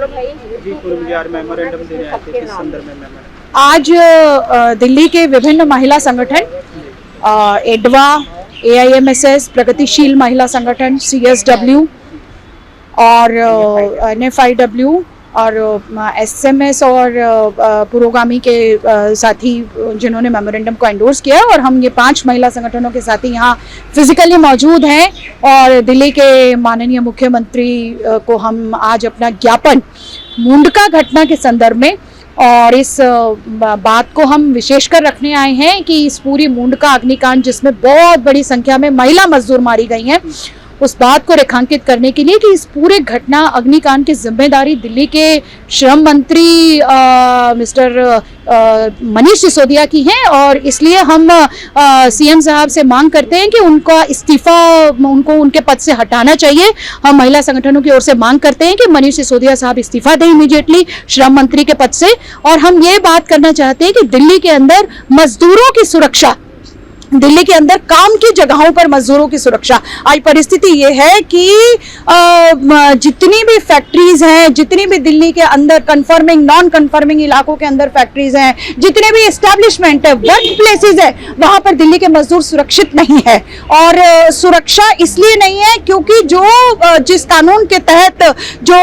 जी, पूर्व बिहार मेमोरेंडम देने आए थे, किस संदर्भ में मेमोरेंडम? आज दिल्ली के विभिन्न महिला संगठन एडवा, AIMSS, प्रगतिशील महिला संगठन, CSW और NFIW और SMS और पुरोगामी के साथी जिन्होंने मेमोरेंडम को एंडोर्स किया है, और हम ये 5 महिला संगठनों के साथी यहाँ फिजिकली मौजूद हैं और दिल्ली के माननीय मुख्यमंत्री को हम आज अपना ज्ञापन मुंडका घटना के संदर्भ में और इस बात को हम विशेषकर रखने आए हैं कि इस पूरी मुंडका अग्निकांड जिसमें बहुत बड़ी संख्या में महिला मजदूर मारी गई हैं, उस बात को रेखांकित करने के लिए कि इस पूरे घटना अग्निकांड की जिम्मेदारी दिल्ली के श्रम मंत्री मिस्टर मनीष सिसोदिया की है, और इसलिए हम CM साहब से मांग करते हैं कि उनका इस्तीफा उनको उनके पद से हटाना चाहिए। हम महिला संगठनों की ओर से मांग करते हैं कि मनीष सिसोदिया साहब इस्तीफा दें इमीडिएटली श्रम मंत्री के पद से, और हम ये बात करना चाहते हैं कि दिल्ली के अंदर मजदूरों की सुरक्षा, दिल्ली के अंदर काम की जगहों पर मजदूरों की सुरक्षा, आज परिस्थिति ये है कि जितनी भी फैक्ट्रीज हैं, जितनी भी दिल्ली के अंदर कन्फर्मिंग नॉन कन्फर्मिंग इलाकों के अंदर फैक्ट्रीज हैं, जितने भी एस्टेब्लिशमेंट है, वर्क प्लेसेज है, वहां पर दिल्ली के मजदूर सुरक्षित नहीं है। और सुरक्षा इसलिए नहीं है क्योंकि जो जिस कानून के तहत जो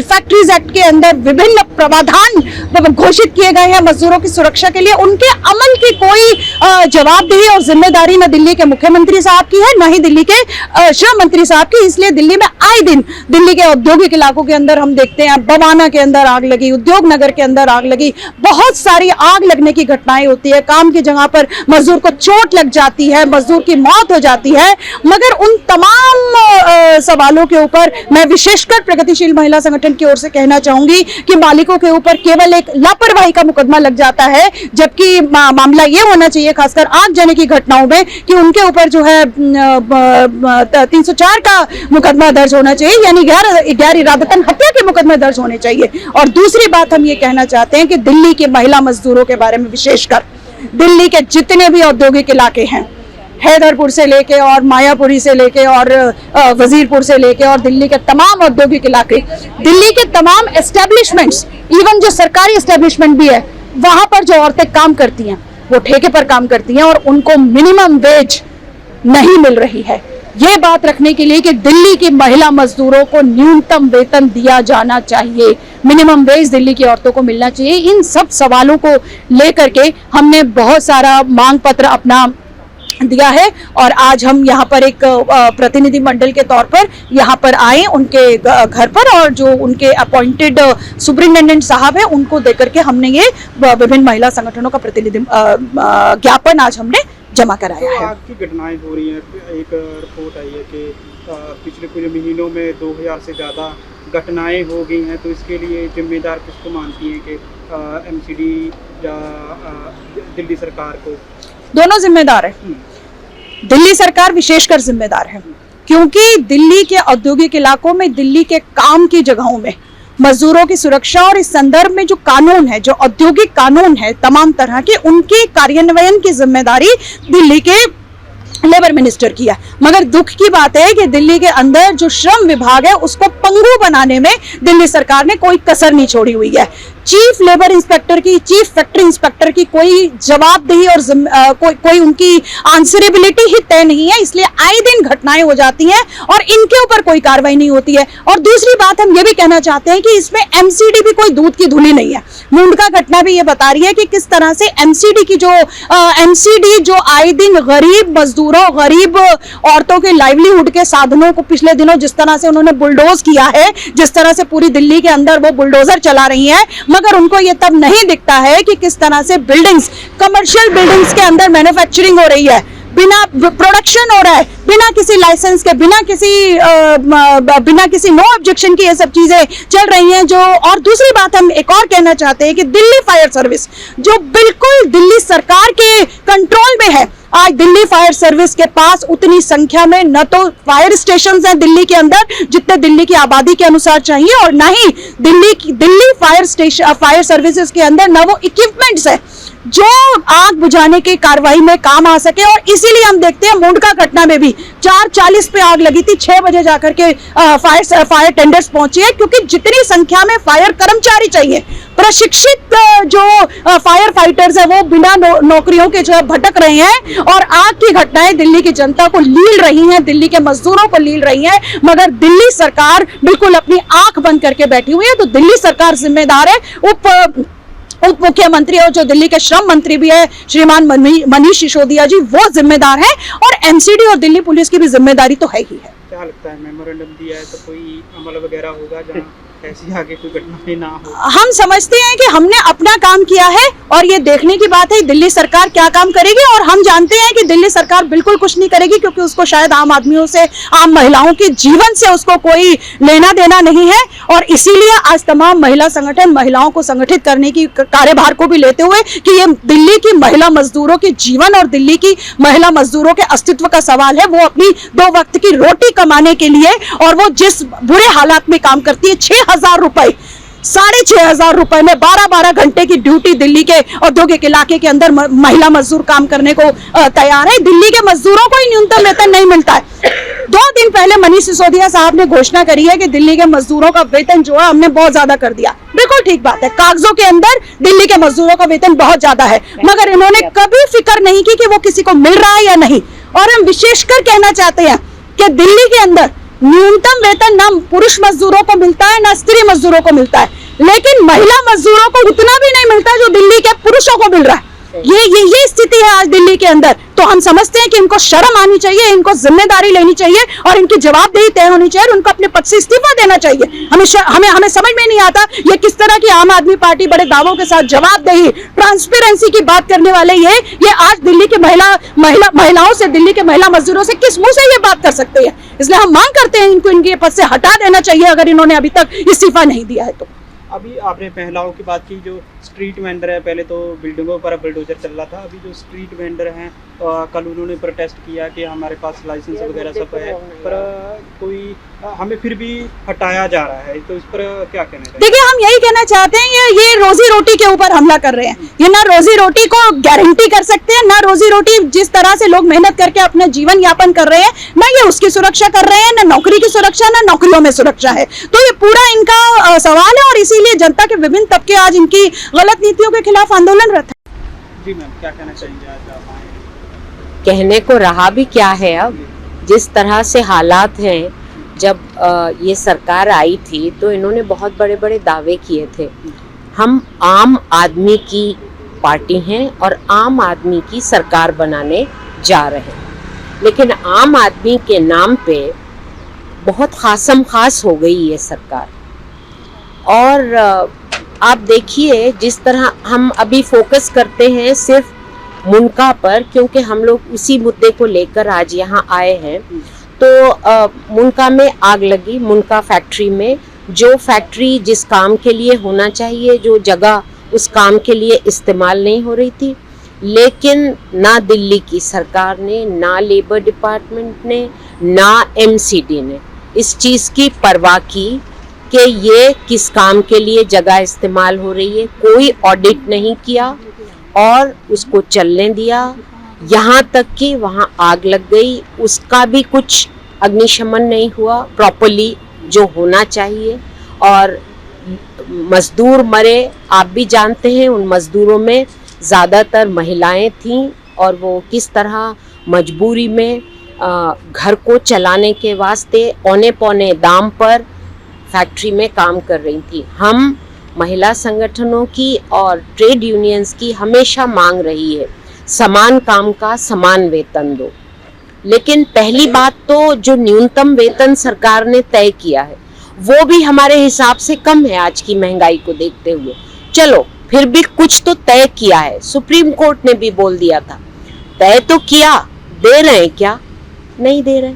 फैक्ट्रीज एक्ट के अंदर विभिन्न प्रावधान घोषित किए गए हैं मजदूरों की सुरक्षा के लिए, उनके अमल की कोई जवाबदेही और जिम्मेदारी न दिल्ली के मुख्यमंत्री साहब की है, न ही दिल्ली के श्रम मंत्री साहब की। इसलिए दिल्ली में आए दिन दिल्ली के औद्योगिक इलाकों के अंदर हम देखते हैं, बवाना के अंदर आग लगी, उद्योग नगर के अंदर आग लगी, बहुत सारी आग लगने की घटनाएं होती है, काम की जगह पर मजदूर को चोट लग जाती है, मजदूर की मौत हो जाती है। मगर उन तमाम सवालों के ऊपर मैं विशेषकर प्रगतिशील महिला संगठन की ओर से कहना चाहूंगी कि मालिकों के ऊपर केवल एक लापरवाही का मुकदमा लग जाता है, जबकि मामला ये होना चाहिए खासकर आग जलने की घटनाओं में कि उनके ऊपर जो है 304 का मुकदमा दर्ज होना चाहिए, यानी गैर इरादतन हत्या के मुकदमे दर्ज होने चाहिए। और दूसरी बात हम ये कहना चाहते हैं कि दिल्ली के महिला मजदूरों के बारे में विशेषकर दिल्ली के जितने भी औद्योगिक इलाके हैं, हैदरपुर से लेके और मायापुरी से लेके और वजीरपुर से लेके और दिल्ली के तमाम औद्योगिक इलाके, दिल्ली के तमाम एस्टेब्लिशमेंट्स, इवन जो सरकारी एस्टेब्लिशमेंट भी है, वहां पर जो औरतें काम करती हैं वो ठेके पर काम करती हैं और उनको मिनिमम वेज नहीं मिल रही है। ये बात रखने के लिए कि दिल्ली की महिला मजदूरों को न्यूनतम वेतन दिया जाना चाहिए, मिनिमम वेज दिल्ली की औरतों को मिलना चाहिए। इन सब सवालों को लेकर के हमने बहुत सारा मांग पत्र अपना दिया है और आज हम यहाँ पर एक प्रतिनिधि मंडल के तौर पर यहाँ पर आए उनके घर पर, और जो उनके अपॉइंटेड सुपरिटेंडेंट साहब है उनको देकर के हमने ये विभिन्न महिला संगठनों का प्रतिनिधि ज्ञापन आज हमने जमा कराया है। आग की घटनाएं हो रही हैं, एक रिपोर्ट आई है कि पिछले कुछ महीनों में 2000 से ज़्यादा घटनाएं हो गई हैं, तो इसके लिए जिम्मेदार किसको मानती हैं कि MCD या दिल्ली सरकार को? दोनों जिम्मेदार है, दिल्ली सरकार विशेषकर जिम्मेदार है, क्योंकि दिल्ली के औद्योगिक इलाकों में, दिल्ली के काम की जगहों में मजदूरों की सुरक्षा और इस संदर्भ में जो कानून है, जो औद्योगिक कानून है तमाम तरह के, उनके कार्यान्वयन की जिम्मेदारी दिल्ली के लेबर मिनिस्टर की है। मगर दुख की बात है कि दिल्ली के अंदर जो श्रम विभाग है उसको पंगु बनाने में दिल्ली सरकार ने कोई कसर नहीं छोड़ी हुई है। चीफ लेबर इंस्पेक्टर की, चीफ फैक्ट्री इंस्पेक्टर की कोई जवाबदेही और कोई उनकी आंसरेबिलिटी ही तय नहीं है, इसलिए आए दिन घटनाएं हो जाती हैं और इनके ऊपर कोई कार्रवाई नहीं होती है। और दूसरी बात हम ये भी कहना चाहते हैं कि इसमें MCD भी कोई दूध की धुली नहीं है। मुंडका घटना भी ये बता रही है कि किस तरह से MCD जो आए दिन गरीब मजदूरों, गरीब औरतों के लाइवलीहुड के साधनों को पिछले दिनों जिस तरह से उन्होंने बुलडोज किया है, जिस तरह से पूरी दिल्ली के अंदर वो बुलडोजर चला रही है, मगर उनको ये तब नहीं दिखता है कि किस तरह से बिल्डिंग्स, कमर्शियल बिल्डिंग्स के अंदर मैन्युफैक्चरिंग हो रही है, बिना प्रोडक्शन हो रहा है, बिना किसी लाइसेंस के, बिना किसी नो ऑब्जेक्शन की ये सब चीजें चल रही हैं। जो और दूसरी बात हम एक और कहना चाहते हैं कि दिल्ली फायर सर्विस जो बिल्कुल दिल्ली सरकार के कंट्रोल में है, आज दिल्ली फायर सर्विस के पास उतनी संख्या में न तो फायर स्टेशंस हैं दिल्ली के अंदर जितने दिल्ली की आबादी के अनुसार चाहिए, और न ही दिल्ली फायर सर्विसेज के अंदर न वो इक्विपमेंट्स है जो आग बुझाने की कार्रवाई में काम आ सके। और इसीलिए हम देखते हैं मुंडका घटना में भी 4:40 पे आग लगी थी, 6 बजे जाकर के फायर टेंडर्स पहुंची है, क्योंकि जितनी संख्या में फायर कर्मचारी चाहिए, प्रशिक्षित जो फायर फाइटर्स है वो बिना नौकरियों के जो है भटक रहे हैं और आग की घटनाएं दिल्ली की जनता को लील रही हैं, दिल्ली के मजदूरों को लील रही हैं, मगर दिल्ली सरकार बिल्कुल अपनी आंख बंद करके बैठी हुई है। तो दिल्ली सरकार जिम्मेदार है, उप मुख्यमंत्री और जो दिल्ली के श्रम मंत्री भी है श्रीमान मनीष सिसोदिया जी, वो जिम्मेदार है, और एमसीडी और दिल्ली पुलिस की भी जिम्मेदारी तो है ही है। क्या लगता है मेमोरेंडम दिया है तो कोई अमल वगैरह होगा जहाँ ऐसी आगे कोई घटना ना हो? हम समझते हैं कि हमने अपना काम किया है और ये देखने की बात है दिल्ली सरकार क्या काम करेगी, और हम जानते हैं कि दिल्ली सरकार बिल्कुल कुछ नहीं करेगी, क्योंकि उसको शायद आम आदमियों से, आम महिलाओं के जीवन से उसको कोई लेना देना नहीं है। और इसीलिए आज तमाम महिला संगठन महिलाओं को संगठित करने की कार्यभार को भी लेते हुए कि ये दिल्ली की महिला मजदूरों के जीवन और दिल्ली की महिला मजदूरों के अस्तित्व का सवाल है। वो अपनी 2 वक्त की रोटी कमाने के लिए, और वो जिस बुरे हालात में काम करती है, 6,000 रुपए, 6,500 रुपए में 12-12 घंटे की ड्यूटी दिल्ली के औद्योगिक इलाके के अंदर महिला मजदूर काम करने को तैयार है। दिल्ली के मजदूरों को ही न्यूनतम वेतन नहीं मिलता है। 2 दिन पहले मनीष सिसोदिया साहब ने घोषणा करी है कि दिल्ली के मजदूरों का वेतन जो है हमने बहुत ज्यादा कर दिया। बिल्कुल ठीक बात है, कागजों के अंदर दिल्ली के मजदूरों का वेतन बहुत ज्यादा है, मगर इन्होंने कभी फिक्र नहीं की कि वो किसी को मिल रहा है या नहीं। और हम विशेषकर कहना चाहते हैं कि दिल्ली के अंदर न्यूनतम वेतन ना पुरुष मजदूरों को मिलता है ना स्त्री मजदूरों को मिलता है, लेकिन महिला मजदूरों को उतना भी नहीं मिलता जो दिल्ली के पुरुषों को मिल रहा है। ये स्थिति है आज दिल्ली के अंदर। तो हम समझते हैं कि इनको शर्म आनी चाहिए, इनको जिम्मेदारी लेनी चाहिए और इनकी जवाबदेही तय होनी चाहिए और उनको अपने पद से इस्तीफा देना चाहिए। हमें समझ में नहीं आता ये किस तरह की आम आदमी पार्टी बड़े दावों के साथ जवाबदेही, ट्रांसपेरेंसी की बात करने वाले ये आज दिल्ली के महिलाओं से, दिल्ली के महिला मजदूरों से किस मुंह से ये बात कर सकते हैं। इसलिए हम मांग करते हैं इनको इनके पद से हटा देना चाहिए अगर इन्होंने अभी तक इस्तीफा नहीं दिया है तो। अभी आपने महिलाओं की बात की, जो स्ट्रीट वेंडर है, पहले तो बिल्डिंगों पर बुलडोजर चल रहा था, अभी जो स्ट्रीट वेंडर हैं कल उन्होंने प्रोटेस्ट किया कि हमारे पास लाइसेंस वगैरह सब है, पर कोई हमें फिर भी हटाया जा रहा है, तो इस पर क्या कहना है? देखिए, हम यही कहना चाहते हैं ये रोजी रोटी के ऊपर हमला कर रहे हैं। ये ना रोजी रोटी को गारंटी कर सकते हैं, ना रोजी रोटी जिस तरह से लोग मेहनत करके अपना जीवन यापन कर रहे हैं, ना ये उसकी सुरक्षा कर रहे हैं, ना नौकरी की सुरक्षा, ना नौकरियों में सुरक्षा है। तो ये पूरा इनका सवाल है और इसीलिए जनता के विभिन्न तबके आज इनकी गलत नीतियों के खिलाफ आंदोलनरत है। जी मैम, क्या कहना चाहेंगे आज आप? कहने को रहा भी क्या है, अब जिस तरह से हालात हैं, जब ये सरकार आई थी तो इन्होंने बहुत बड़े बड़े दावे किए थे। हम आम आदमी की पार्टी हैं और आम आदमी की सरकार बनाने जा रहे हैं, लेकिन आम आदमी के नाम पे बहुत खासम खास हो गई ये सरकार। और आप देखिए जिस तरह हम अभी फोकस करते हैं सिर्फ मुनका पर, क्योंकि हम लोग उसी मुद्दे को लेकर आज यहाँ आए हैं। तो मुनका में आग लगी, मुनका फैक्ट्री में, जो फैक्ट्री जिस काम के लिए होना चाहिए, जो जगह उस काम के लिए इस्तेमाल नहीं हो रही थी, लेकिन ना दिल्ली की सरकार ने, ना लेबर डिपार्टमेंट ने, ना एमसीडी ने इस चीज़ की परवाह की कि ये किस काम के लिए जगह इस्तेमाल हो रही है। कोई ऑडिट नहीं किया और उसको चलने दिया, यहाँ तक कि वहाँ आग लग गई, उसका भी कुछ अग्निशमन नहीं हुआ प्रॉपर्ली जो होना चाहिए, और मजदूर मरे। आप भी जानते हैं उन मजदूरों में ज़्यादातर महिलाएं थीं और वो किस तरह मजबूरी में घर को चलाने के वास्ते औने पौने दाम पर फैक्ट्री में काम कर रही थी। हम महिला संगठनों की और ट्रेड यूनियंस की हमेशा मांग रही है समान काम का समान वेतन दो, लेकिन पहली बात तो जो न्यूनतम वेतन सरकार ने तय किया है वो भी हमारे हिसाब से कम है आज की महंगाई को देखते हुए। चलो फिर भी कुछ तो तय किया है, सुप्रीम कोर्ट ने भी बोल दिया था, तय तो किया, दे रहे हैं क्या? नहीं दे रहे,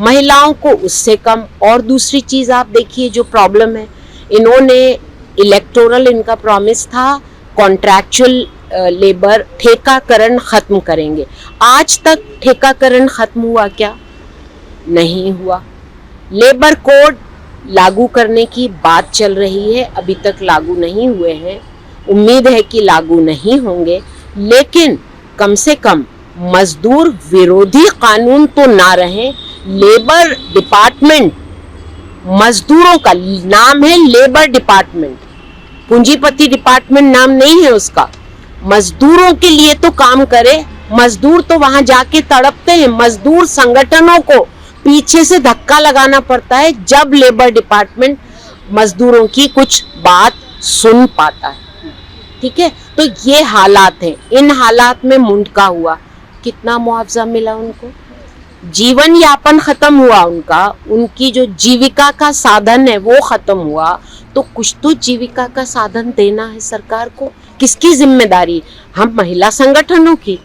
महिलाओं को उससे कम। और दूसरी चीज आप देखिए जो प्रॉब्लम है, इन्होंने इलेक्टोरल इनका प्रॉमिस था कॉन्ट्रैक्चुअल लेबर ठेकाकरण खत्म करेंगे। आज तक ठेकाकरण खत्म हुआ क्या? नहीं हुआ। लेबर कोड लागू करने की बात चल रही है, अभी तक लागू नहीं हुए हैं, उम्मीद है कि लागू नहीं होंगे, लेकिन कम से कम मजदूर विरोधी कानून तो ना रहे। लेबर डिपार्टमेंट, मजदूरों का नाम है लेबर डिपार्टमेंट, पूंजीपति डिपार्टमेंट नाम नहीं है उसका। मजदूरों के लिए तो काम करे। मजदूर तो वहां जाके तड़पते हैं। मजदूर संगठनों को पीछे से धक्का लगाना पड़ता है जब लेबर डिपार्टमेंट मजदूरों की कुछ बात सुन पाता है। ठीक है, तो ये हालात हैं। इन हालात में मुंडका हुआ, कितना मुआवजा मिला उनको? जीवन यापन खत्म हुआ उनका, उनकी जो जीविका का साधन है वो खत्म हुआ। तो कुछ तो जीविका का साधन देना है सरकार को। किसकी जिम्मेदारी? हम महिला संगठनों की।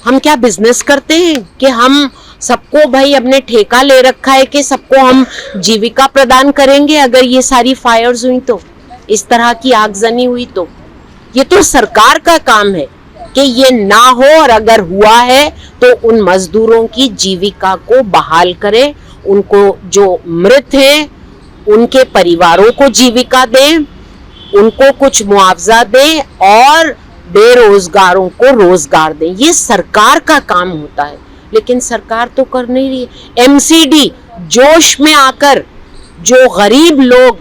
हम क्या बिजनेस करते हैं कि हम सबको भाई अपने ठेका ले रखा है कि सबको हम जीविका प्रदान करेंगे अगर ये सारी फायर्स हुई तो, इस तरह की आगजनी हुई तो? ये तो सरकार का काम है कि ये ना हो, और अगर हुआ है तो उन मजदूरों की जीविका को बहाल करे, उनको जो मृत हैं उनके परिवारों को जीविका दें, उनको कुछ मुआवजा दें और बेरोजगारों को रोजगार दें। ये सरकार का काम होता है, लेकिन सरकार तो कर नहीं रही है। एमसीडी जोश में आकर, जो गरीब लोग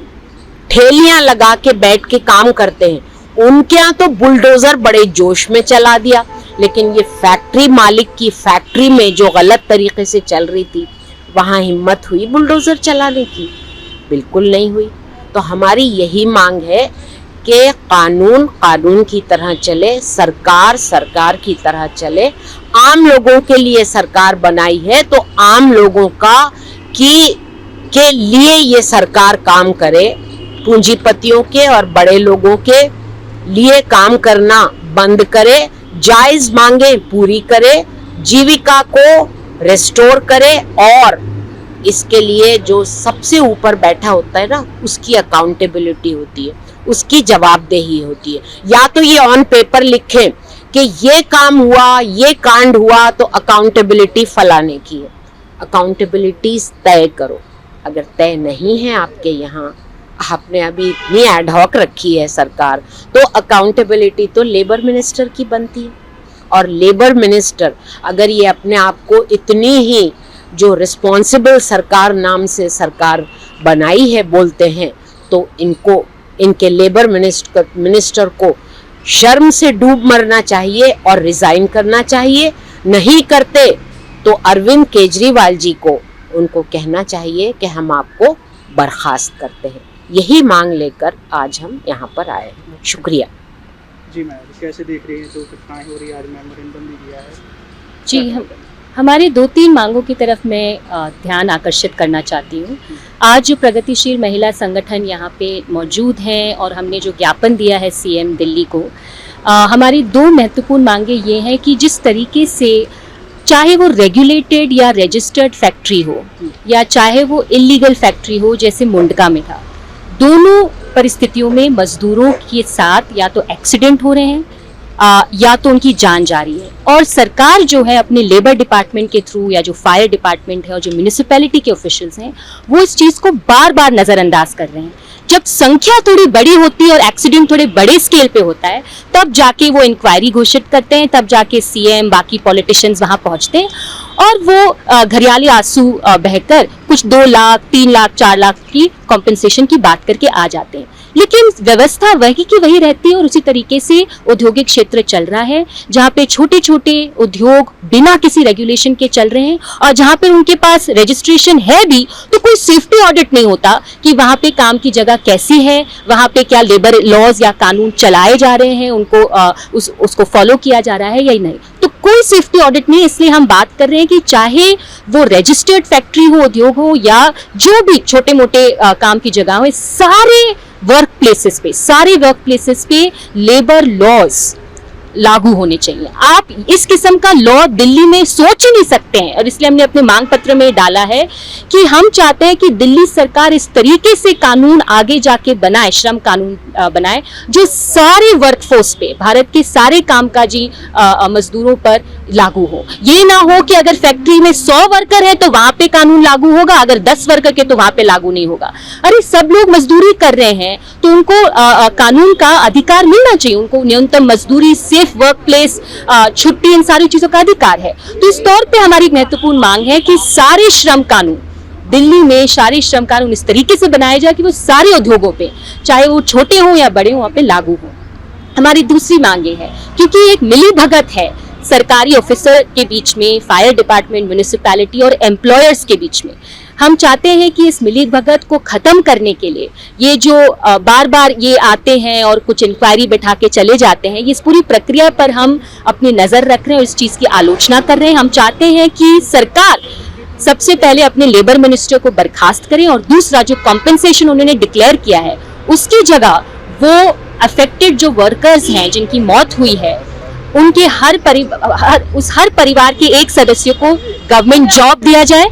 ठेलियां लगा के बैठ के काम करते हैं, उनके यहाँ तो बुलडोजर बड़े जोश में चला दिया, लेकिन ये फैक्ट्री मालिक की फैक्ट्री में जो गलत तरीके से चल रही थी, वहां हिम्मत हुई बुलडोजर चलाने की? बिल्कुल नहीं हुई। तो हमारी यही मांग है कि कानून कानून की तरह चले, सरकार सरकार की तरह चले। आम लोगों के लिए सरकार बनाई है तो आम लोगों के लिए ये सरकार काम करे। पूंजीपतियों के और बड़े लोगों के लिए काम करना बंद करे, जायज मांगे पूरी करे, जीविका को रेस्टोर करे, और इसके लिए जो सबसे ऊपर बैठा होता है ना, उसकी अकाउंटेबिलिटी होती है, उसकी जवाबदेही होती है। या तो ये ऑन पेपर लिखें कि ये काम हुआ, ये कांड हुआ, तो अकाउंटेबिलिटी फलाने की है। अकाउंटेबिलिटी तय करो। अगर तय नहीं है आपके यहाँ, आपने अभी इतनी एडहॉक रखी है सरकार, तो अकाउंटेबिलिटी तो लेबर मिनिस्टर की बनती है। और लेबर मिनिस्टर अगर ये अपने आप को इतनी ही जो रिस्पॉन्सिबल सरकार नाम से सरकार बनाई है बोलते हैं, तो इनके लेबर मिनिस्टर को शर्म से डूब मरना चाहिए और रिजाइन करना चाहिए। नहीं करते तो अरविंद केजरीवाल जी को उनको कहना चाहिए कि हम आपको बर्खास्त करते हैं। यही मांग लेकर आज हम यहाँ पर आए हैं। शुक्रिया। जी मैम, कैसे देख रही हैं जो घटनाएं हो रही है? आज मेमोरेंडम भी दिया है। जी, हमारे 2-3 मांगों की तरफ मैं ध्यान आकर्षित करना चाहती हूँ। आज जो प्रगतिशील महिला संगठन यहाँ पे मौजूद हैं और हमने जो ज्ञापन दिया है सीएम दिल्ली को, हमारी 2 महत्वपूर्ण मांगे ये हैं कि जिस तरीके से चाहे वो रेगुलेटेड या रजिस्टर्ड फैक्ट्री हो या चाहे वो इलीगल फैक्ट्री हो जैसे मुंडका में था, दोनों परिस्थितियों में मजदूरों के साथ या तो एक्सीडेंट हो रहे हैं या तो उनकी जान जा रही है। और सरकार जो है अपने लेबर डिपार्टमेंट के थ्रू या जो फायर डिपार्टमेंट है और जो म्यूनिसिपैलिटी के ऑफिशियल्स हैं, वो इस चीज़ को बार बार नज़रअंदाज कर रहे हैं। जब संख्या थोड़ी बड़ी होती है और एक्सीडेंट थोड़े बड़े स्केल पे होता है, तब जाके वो इंक्वायरी घोषित करते हैं, तब जाके सीएम बाकी पॉलिटिशियंस वहाँ पहुँचते हैं और वो घरियाली आंसू बहकर कुछ 2 लाख 3 लाख 4 लाख की कॉम्पेंसेशन की बात करके आ जाते हैं। लेकिन व्यवस्था वही की वही रहती है और उसी तरीके से औद्योगिक क्षेत्र चल रहा है, जहाँ पे छोटे छोटे उद्योग बिना किसी रेगुलेशन के चल रहे हैं, और जहाँ पे उनके पास रजिस्ट्रेशन है भी तो कोई सेफ्टी ऑडिट नहीं होता कि वहाँ पे काम की जगह कैसी है, वहाँ पे क्या लेबर लॉज या कानून चलाए जा रहे हैं, उनको उसको फॉलो किया जा रहा है या नहीं। तो कोई सेफ्टी ऑडिट नहीं। इसलिए हम बात कर रहे हैं कि चाहे वो रजिस्टर्ड फैक्ट्री हो, उद्योग हो, या जो भी छोटे मोटे काम की जगह हो, सारे वर्क प्लेसेस पे लेबर लॉज लागू होने चाहिए। आप इस किस्म का लॉ दिल्ली में सोच ही नहीं सकते हैं, और इसलिए हमने अपने मांग पत्र में डाला है कि हम चाहते हैं कि दिल्ली सरकार इस तरीके से कानून आगे जाके बनाए, श्रम कानून बनाए जो सारे वर्कफोर्स पे, भारत के सारे कामकाजी मजदूरों पर लागू हो। ये ना हो कि अगर फैक्ट्री में 100 वर्कर है तो वहां पे कानून लागू होगा, अगर 10 वर्कर के तो वहां पे लागू नहीं होगा। अरे सब लोग मजदूरी कर रहे हैं तो उनको कानून का अधिकार मिलना चाहिए, उनको न्यूनतम मजदूरी, सेफ वर्क प्लेस, छुट्टी, इन सारी चीजों का अधिकार है। तो इस तौर पे हमारी महत्वपूर्ण मांग है कि सारे श्रम कानून दिल्ली में, सारे श्रम कानून इस तरीके से बनाए जाए कि वो सारे उद्योगों पे, चाहे वो छोटे हों या बड़े हों, वहां पे लागू हो। हमारी दूसरी मांग ये है, क्योंकि एक मिली भगत है सरकारी ऑफिसर के बीच में, फायर डिपार्टमेंट, म्युनिसिपैलिटी और एम्प्लॉयर्स के बीच में, हम चाहते हैं कि इस मिली भगत को खत्म करने के लिए ये जो बार बार ये आते हैं और कुछ इंक्वायरी बैठा के चले जाते हैं, इस पूरी प्रक्रिया पर हम अपनी नजर रख रहे हैं और इस चीज की आलोचना कर रहे हैं। हम चाहते हैं कि सरकार सबसे पहले अपने लेबर मिनिस्टर को बर्खास्त करें और दूसरा जो कॉम्पेंसेशन उन्होंने डिक्लेयर किया है उसकी जगह वो अफेक्टेड जो वर्कर्स हैं जिनकी मौत हुई है उनके हर परिवार के एक सदस्य को गवर्नमेंट जॉब दिया जाए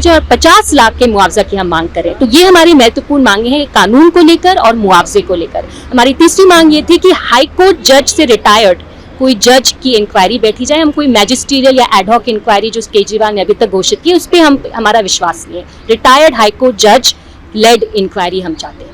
और 50 लाख के मुआवजा की हम मांग करें। तो ये हमारी महत्वपूर्ण मांगे हैं कानून को लेकर और मुआवजे को लेकर। हमारी तीसरी मांग ये थी कि हाई कोर्ट जज से रिटायर्ड कोई जज की इंक्वायरी बैठी जाए। हम कोई मैजिस्ट्रियल या एडहॉक इंक्वायरी जो केजरीवाल ने अभी तक घोषित की, उस पर हमारा विश्वास नहीं है। रिटायर्ड हाई कोर्ट जज लेड इंक्वायरी हम चाहते हैं।